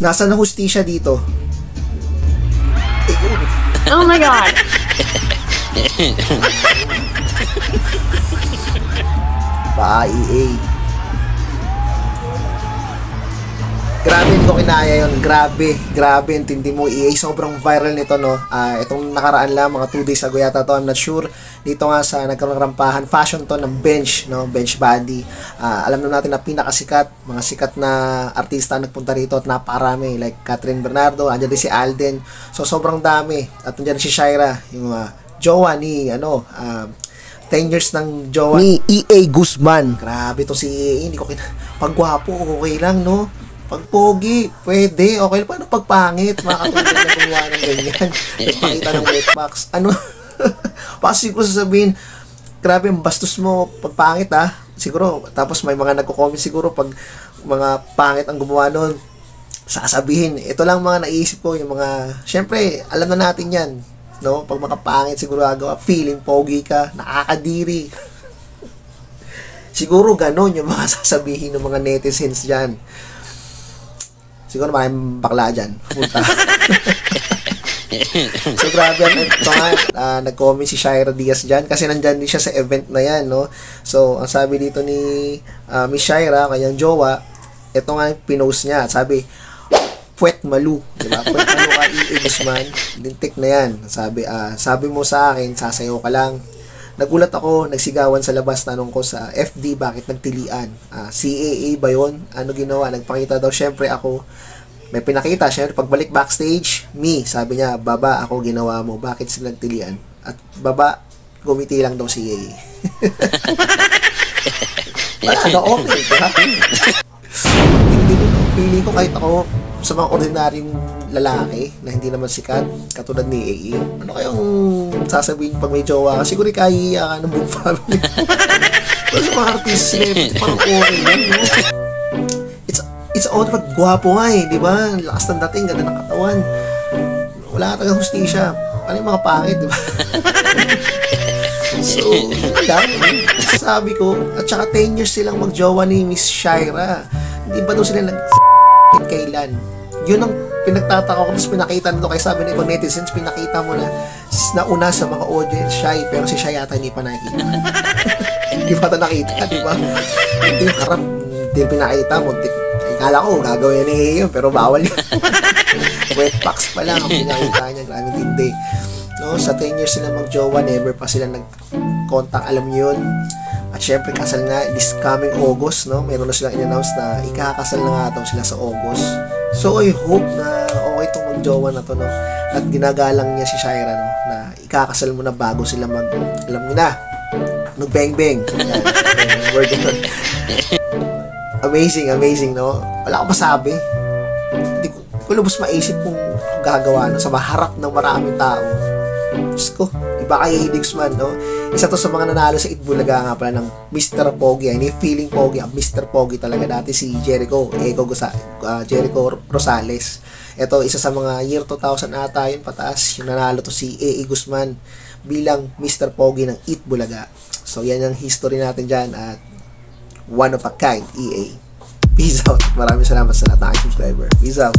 Nasaan ang hustisya dito? Oh my God. EA. Grabe, hindi ko kinaya yun. Grabe, intindi mo, EA. Sobrang viral nito, no? Itong nakaraan lang, mga 2 days ago yata to, I'm not sure. Dito nga sa nagkaroon ng rampahan, fashion to ng bench, no? Bench body. Alam na natin na pinakasikat, mga sikat na artista nagpunta rito at napakarami. Like Catherine Bernardo, andyan din si Alden. So, sobrang dami. At andyan si Shaira, yung jowa ni, 10 years ng jowa ni EA Guzman. Grabe to si EA. Hindi ko pagwapo, okay lang, no? Pag pogi, pwede. Okay lang. Paano pag pangit? Makakatulad na gumawa ng ganyan. Nagpakita ng wetbox. Kasi ko sasabihin, grabe, bastos mo pag pangit, siguro. Tapos may mga nagko-comment siguro pag mga pangit ang gumawa nun. Sasabihin, ito lang mga naisip ko. Yung mga, syempre, alam na natin yan. No? Pag makapangit, siguro agaw, feeling pogi ka, nakakadiri. Siguro ganon yung mga sasabihin ng mga netizens dyan. Siguro maraming bakla dyan. Punta. So, grabe. Ito nga, nag-comment si Shaira Diaz dyan kasi nandyan din siya sa event na yan, no? So, ang sabi dito ni Miss Shaira, kanyang jowa, ito nga yung pinost niya. Sabi, puwet malu. Diba? Puwet malu ka, EA Guzman. Lintik na yan. Sabi mo sa akin, sasayaw ka lang. Nagulat ako, nagsigawan sa labas, tanong ko sa FD, bakit nagtilian? CAA ba yun? Ano ginawa? Nagpakita daw, syempre ako, may pinakita, syempre, pagbalik backstage, sabi niya, baba, ako ginawa mo, bakit sila nagtilian? At baba, gumiti lang daw si CAA. Okay, diba? Hindi ko, feeling ko kahit ako, sa mga ordinaryong lalaki na hindi naman sikat, katulad ni EA, ano kayong sasabihin pag may jowa ka? Siguro kaya ka ng buong family. Pero sa mga artist, parang okay lang, no? It's all pag gwapo nga di ba? Lakas ng dating, ganda ng katawan. Wala ka tagang hustisya. Ano yung mga pangit, di ba? So, lang, sabi ko, at saka 10 years silang magjowa ni Miss Shaira. Hindi ba daw sila kailan? Yun ang pinagtataka ko, tapos pinakita nito kay sabi ng ibang netizens, pinakita mo na nauna sa mga audience Shy, pero si Shy yata hindi pa nakikita. Hindi pa ito nakita, di ba? Hindi yung harap, hindi pinakita mo. Ikala ko, gagawin niya yun, pero bawal yun. Wetbox pa lang ang pinakita niya, grabe tindi. No, sa 10 years sila magjowa, never pa sila nag-contact, alam niyo yun. At syempre, kasal nga, this coming August, no? Meron na silang in-announce na ikakasal na nga daw sila sa August. So, I hope na okay itong magjowa na to, no? At ginagalang niya si Shaira, no? Na ikakasal mo na bago sila alam niyo na, bang-bang. Word yun. Amazing, no? Wala akong masabi. Hindi ko lubos maisip kung gagawa, no? Sa maharap ng maraming tao. Diyos ko, iba kay EA Guzman, no? Isa to sa mga nanalo sa Itbulaga nga pala ng Mr. Pogi. Hindi feeling Pogi, ang Mr. Pogi talaga dati si Jericho Rosales. Ito, isa sa mga year 2000 ata yun pataas, yung nanalo to si EA Guzman bilang Mr. Pogi ng Itbulaga. So, yan ang history natin dyan at one of a kind, EA. Peace out. Maraming salamat sa lahat ng subscriber. Peace out.